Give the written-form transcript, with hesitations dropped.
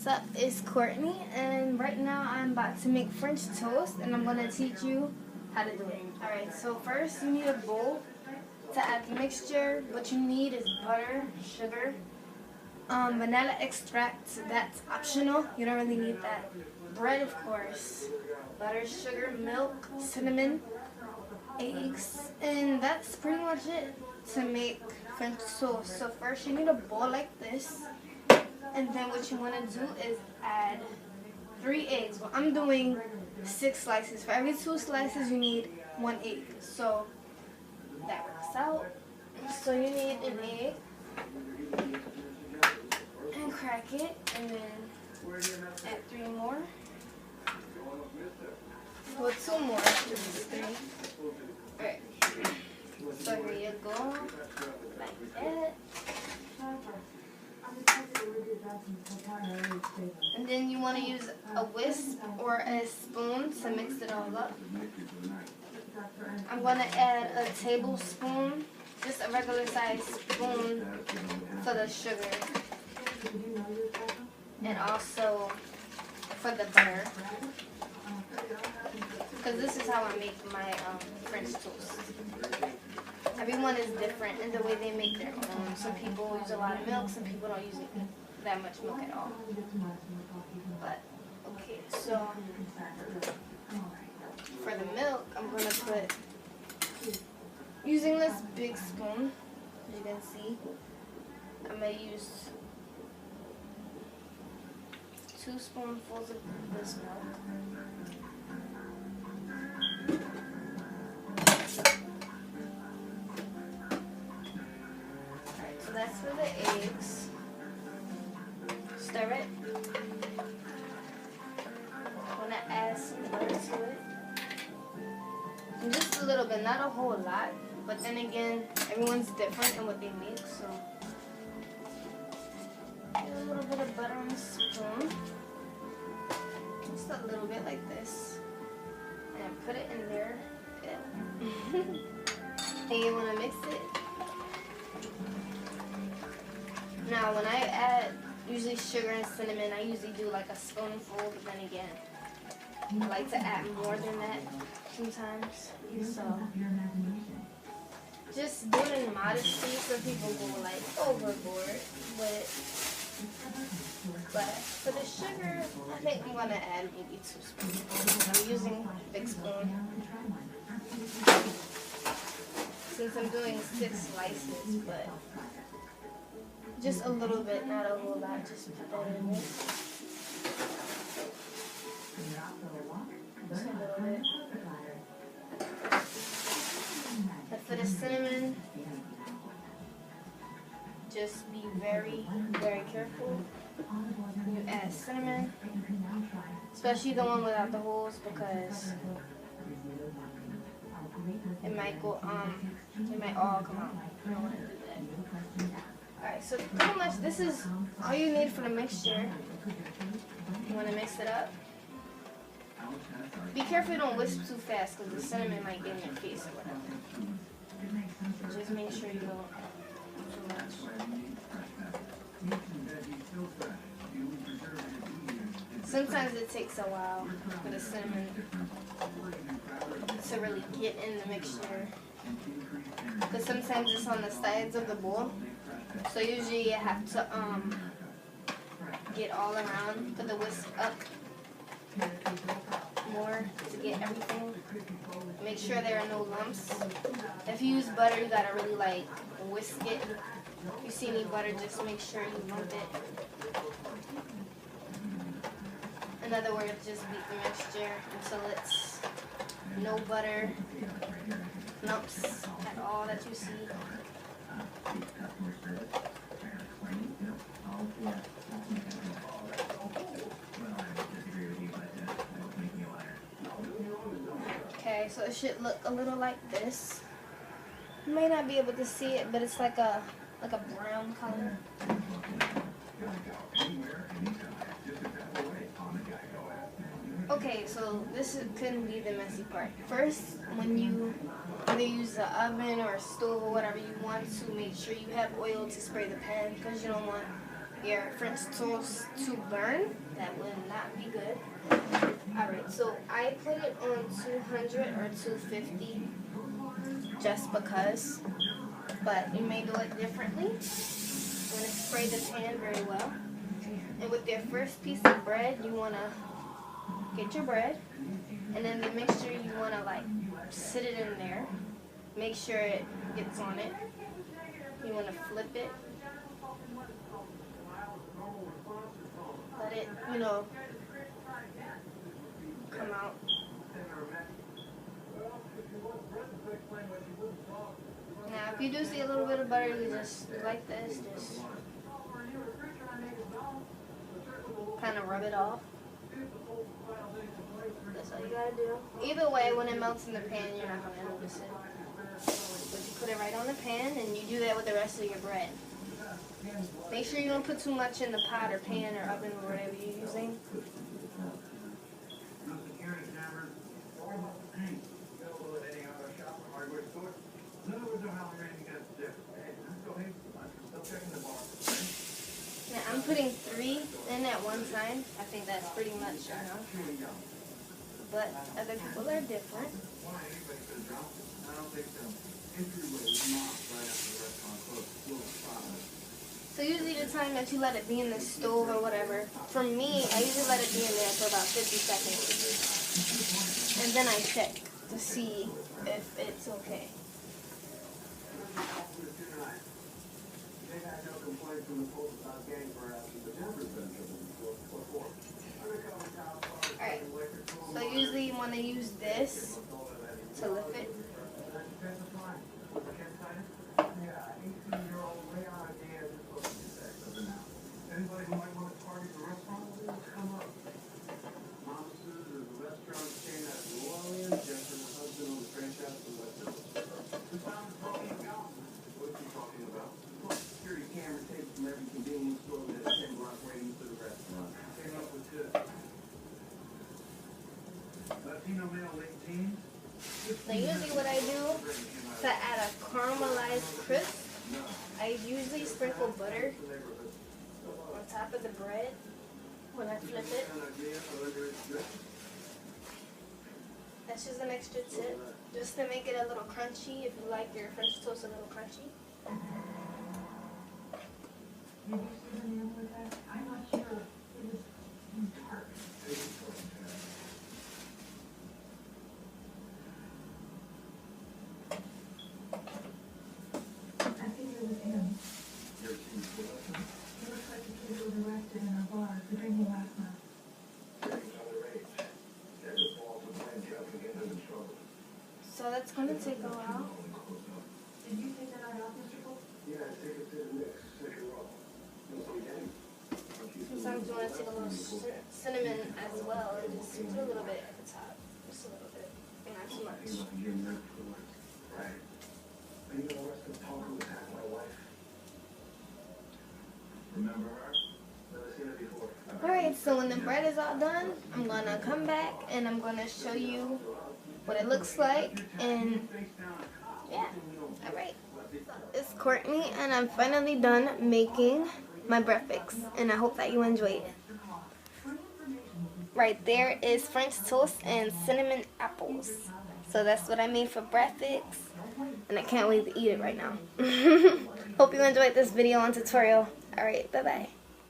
What's up, it's Courtney, and right now I'm about to make French toast, and I'm going to teach you how to do it. Alright, so first you need a bowl to add the mixture. What you need is butter, sugar, vanilla extract, that's optional, you don't really need that. Bread, of course, butter, sugar, milk, cinnamon, eggs, and that's pretty much it to make French toast. So first you need a bowl like this. And then what you want to do is add 3 eggs. Well, I'm doing 6 slices. For every 2 slices, you need 1 egg. So that works out. So you need an egg and crack it, and then add 3 more. Well, 2 more. This is 3. Alright. So here you go. Like that. And then you want to use a whisk or a spoon to mix it all up. I'm going to add a tablespoon, just a regular size spoon for the sugar. And also for the butter. Because this is how I make my French toast. Everyone is different in the way they make their own. Some people use a lot of milk, some people don't use that much milk at all. But, okay, so for the milk, I'm going to put, using this big spoon, as you can see, I'm going to use 2 spoonfuls of this milk. So that's for the eggs. Stir it. I'm going to add some butter to it. And just a little bit, not a whole lot. But then again, everyone's different in what they make. So get a little bit of butter on the spoon. Just a little bit like this. And put it in there. Yeah. And you want to mix it. Now, when I add usually sugar and cinnamon, I usually do like a spoonful, but then again, I like to add more than that sometimes. So, just do it in modesty so people go like overboard with it. But for the sugar, I think I'm going to add maybe 2 spoons. I'm using a big spoon. Since I'm doing 6 slices, but just a little bit, not a whole lot, just put that in there. Just a little bit. And for the cinnamon, just be very, very careful when you add cinnamon, especially the one without the holes, because it might go, it might all come out. I don't want to do that. Alright, so pretty much this is all you need for the mixture. You want to mix it up. Be careful you don't whisk too fast because the cinnamon might get in your face or whatever. Just make sure you don't too much. Sometimes it takes a while for the cinnamon to really get in the mixture. Because sometimes it's on the sides of the bowl. So usually you have to get all around, put the whisk up more to get everything. Make sure there are no lumps. If you use butter, you gotta really like whisk it. If you see any butter, just make sure you lump it. In other words, just beat the mixture until it's no butter lumps at all that you see. Okay, so it should look a little like this. You may not be able to see it, but it's like a brown color. Okay, so this couldn't be the messy part. First, when you either use the oven or a stove or whatever you want to, make sure you have oil to spray the pan because you don't want your French toast to burn. That will not be good. Alright, so I put it on 200 or 250 just because, but you may do it differently. I'm going to spray the pan very well. And with your first piece of bread, you want to get your bread, and then the mixture, you want to like sit it in there. Make sure it gets on it. You want to flip it. Let it, come out. Now, if you do see a little bit of butter, you just, like this, just kind of rub it off. That's all you gotta do. Either way, when it melts in the pan, you're not gonna notice it. But you put it right on the pan, and you do that with the rest of your bread. Make sure you don't put too much in the pot or pan or oven or whatever you're using. Now I'm putting 3 in at one time. I think that's pretty much enough. But other people are different. So usually the time that you let it be in the stove or whatever, for me, I usually let it be in there for about 50 seconds. And then I check to see if it's okay. Alright, so usually you want to use this to lift it. Now usually what I do to add a caramelized crisp, I usually sprinkle butter on top of the bread when I flip it. That's just an extra tip, just to make it a little crunchy if you like your French toast a little crunchy. I'm not sure. It was dark. So that's going to take a while. Did you take that out, Mr. Cole? Yeah, I take it to the mix. Sometimes you want to take a little cinnamon as well, and just put a little bit at the top. Just a little bit. And not too much. Right. You know what's the talk with my wife? Remember her? Never seen her before. Alright, so when the bread is all done, I'm going to come back and I'm going to show you what it looks like, and yeah, alright. It's Courtney, and I'm finally done making my breakfast, and I hope that you enjoyed it. Right there is French toast and cinnamon apples. So that's what I made for breakfast, and I can't wait to eat it right now. Hope you enjoyed this video and tutorial. Alright, bye-bye.